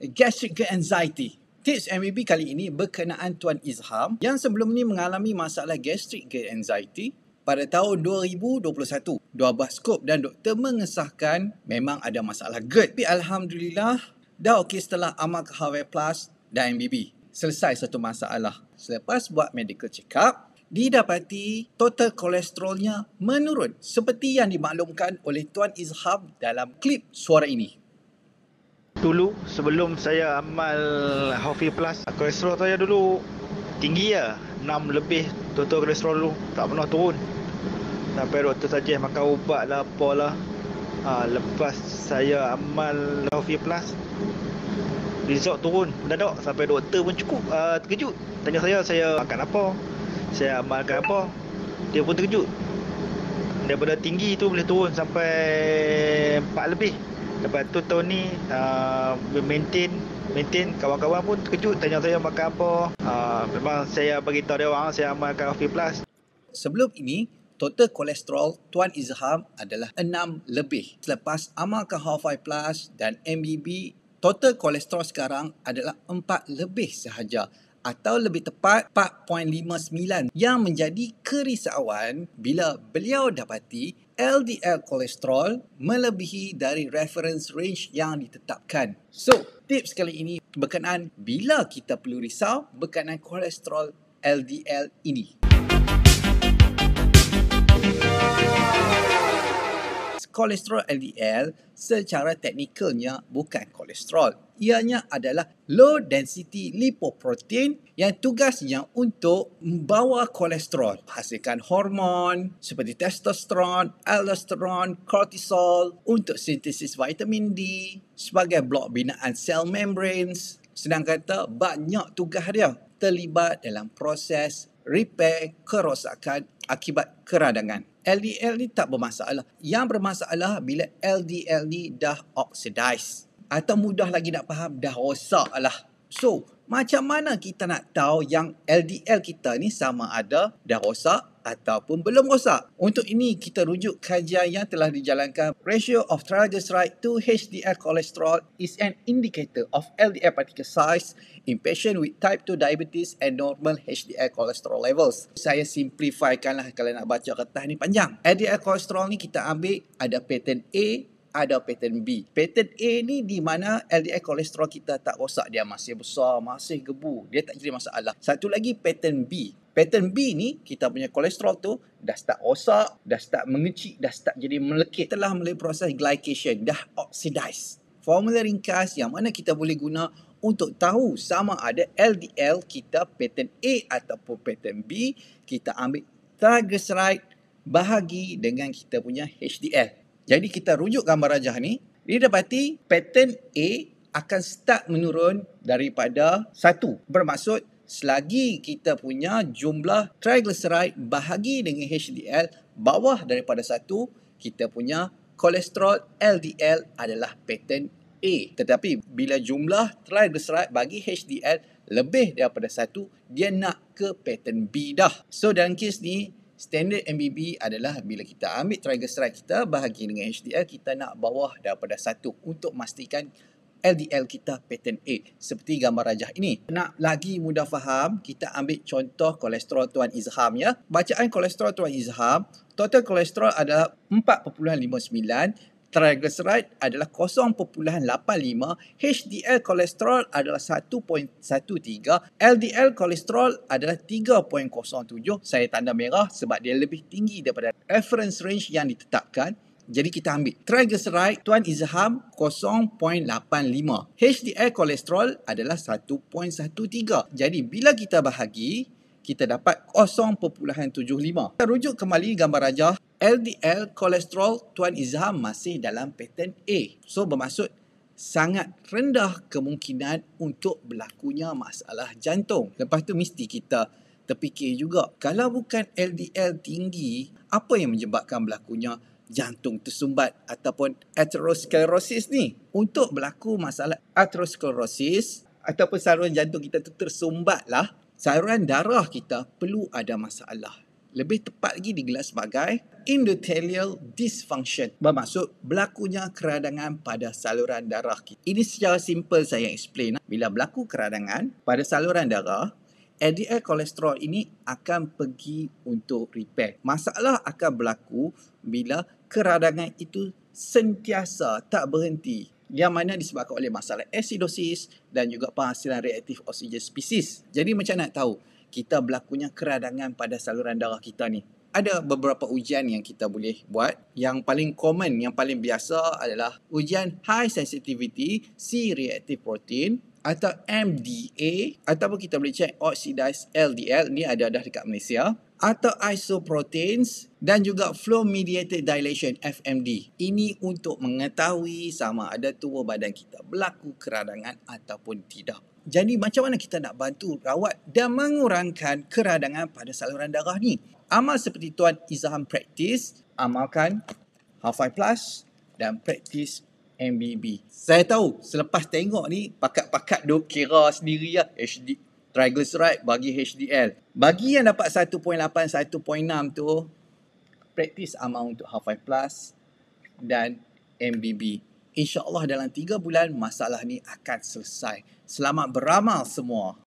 gastric anxiety. Tips MBB kali ini berkenaan Tuan Izham yang sebelum ni mengalami masalah gastric anxiety pada tahun 2021. Dua buah skop dan doktor mengesahkan memang ada masalah GERD. Tapi Alhamdulillah dah okey setelah amal KHW Plus dan MBB. Selesai satu masalah. Selepas buat medical check up, didapati total kolesterolnya menurun seperti yang dimaklumkan oleh Tuan Izham dalam klip suara ini. Dulu sebelum saya amal Healthy Plus, kolesterol saya dulu tinggi ya, 6 lebih total kolesterol dulu, tak pernah turun. Sampai doktor saja makan ubat lah apalah. Lepas saya amal Healthy Plus, result turun mendadak sampai doktor pun cukup terkejut. Tanya saya makan apa, saya amalkan apa, dia pun terkejut. Daripada tinggi tu boleh turun sampai 4 lebih. Lepas tu tahun ni maintain, kawan-kawan pun terkejut tanya saya makan apa. Memang saya beritahu dia orang saya amalkan Healthy Plus. Sebelum ini, total kolesterol Tuan Izham adalah 6 lebih. Selepas amalkan Healthy Plus dan MBB, total kolesterol sekarang adalah 4 lebih sahaja. Atau lebih tepat 4.59 yang menjadi kerisauan bila beliau dapati LDL kolesterol melebihi dari reference range yang ditetapkan. So, tips kali ini berkenaan bila kita perlu risau berkenaan kolesterol LDL ini. Kolesterol LDL secara teknikalnya bukan kolesterol. Ianya adalah low density lipoprotein yang tugasnya untuk membawa kolesterol, hasilkan hormon seperti testosteron, aldosteron, kortisol untuk sintesis vitamin D sebagai blok binaan sel membranes. Senang kata, banyak tugas dia terlibat dalam proses repair kerosakan akibat keradangan. LDL ni tak bermasalah. Yang bermasalah bila LDL ni dah oxidize. Atau mudah lagi nak faham, dah rosak lah. So, macam mana kita nak tahu yang LDL kita ni sama ada dah rosak ataupun belum rosak? Untuk ini, kita rujuk kajian yang telah dijalankan. Ratio of triglyceride to HDL cholesterol is an indicator of LDL particle size in patient with type 2 diabetes and normal HDL cholesterol levels. Saya simplifykan lah kalau nak baca kertas ni panjang. LDL cholesterol ni kita ambil ada pattern A, ada pattern B. Pattern A ni di mana LDL kolesterol kita tak rosak, dia masih besar, masih gebu, dia tak jadi masalah. Satu lagi pattern B. Pattern B ni kita punya kolesterol tu dah start rosak, dah start mengecil, dah start jadi melekit, telah melalui proses glycation, dah oxidize. Formula ringkas yang mana kita boleh guna untuk tahu sama ada LDL kita pattern A ataupun pattern B, kita ambil triglyceride bahagi dengan kita punya HDL. Jadi kita rujuk gambar rajah ni, didapati pattern A akan start menurun daripada 1. Bermaksud selagi kita punya jumlah triglyceride bahagi dengan HDL bawah daripada 1, kita punya kolesterol LDL adalah pattern A. Tetapi bila jumlah triglyceride bagi HDL lebih daripada 1, dia nak ke pattern B dah. So dalam kes ni, standard MBB adalah bila kita ambil triglyceride kita bahagi dengan HDL, kita nak bawah daripada 1 untuk memastikan LDL kita pattern A. Seperti gambar rajah ini. Nak lagi mudah faham, kita ambil contoh kolesterol Tuan Izham ya. Bacaan kolesterol Tuan Izham, total kolesterol adalah 4.59, triglyceride adalah 0.85, HDL kolesterol adalah 1.13, LDL kolesterol adalah 3.07. Saya tanda merah sebab dia lebih tinggi daripada reference range yang ditetapkan. Jadi kita ambil triglyceride Tuan Izham 0.85. HDL kolesterol adalah 1.13. Jadi bila kita bahagi, kita dapat 0.75. Kita rujuk kembali gambar rajah. LDL kolesterol Tuan Izham masih dalam pattern A. So bermaksud sangat rendah kemungkinan untuk berlakunya masalah jantung. Lepas tu mesti kita terfikir juga, kalau bukan LDL tinggi, apa yang menyebabkan berlakunya jantung tersumbat ataupun atherosclerosis ni? Untuk berlaku masalah atherosclerosis ataupun saluran jantung kita tu tersumbat lah, saluran darah kita perlu ada masalah. lebih tepat lagi digelar sebagai endothelial dysfunction. Bermaksud berlakunya keradangan pada saluran darah kita. Ini secara simple saya explain. Bila berlaku keradangan pada saluran darah, LDL kolesterol ini akan pergi untuk repair. Masalah akan berlaku bila keradangan itu sentiasa tak berhenti, yang mana disebabkan oleh masalah acidosis dan juga penghasilan reaktif oksigen spesies. Jadi macam nak tahu kita berlakunya keradangan pada saluran darah kita ni? Ada beberapa ujian yang kita boleh buat. Yang paling common, yang paling biasa adalah ujian high sensitivity C-reactive protein atau MDA, ataupun kita boleh check oxidized LDL, ni ada dah dekat Malaysia, atau isoproteins dan juga flow mediated dilation FMD. Ini untuk mengetahui sama ada tubuh badan kita berlaku keradangan ataupun tidak. Jadi macam mana kita nak bantu rawat dan mengurangkan keradangan pada saluran darah ni? Amal seperti Tuan Izham praktis, amalkan Half-Life Plus dan praktis MBB. Saya tahu selepas tengok ni pakat-pakat duk kira sendiri lah HD triglyceride bagi HDL. Bagi yang dapat 1.8, 1.6 tu, praktis amal untuk Half-Life Plus dan MBB. InsyaAllah dalam 3 bulan masalah ni akan selesai. Selamat beramal semua.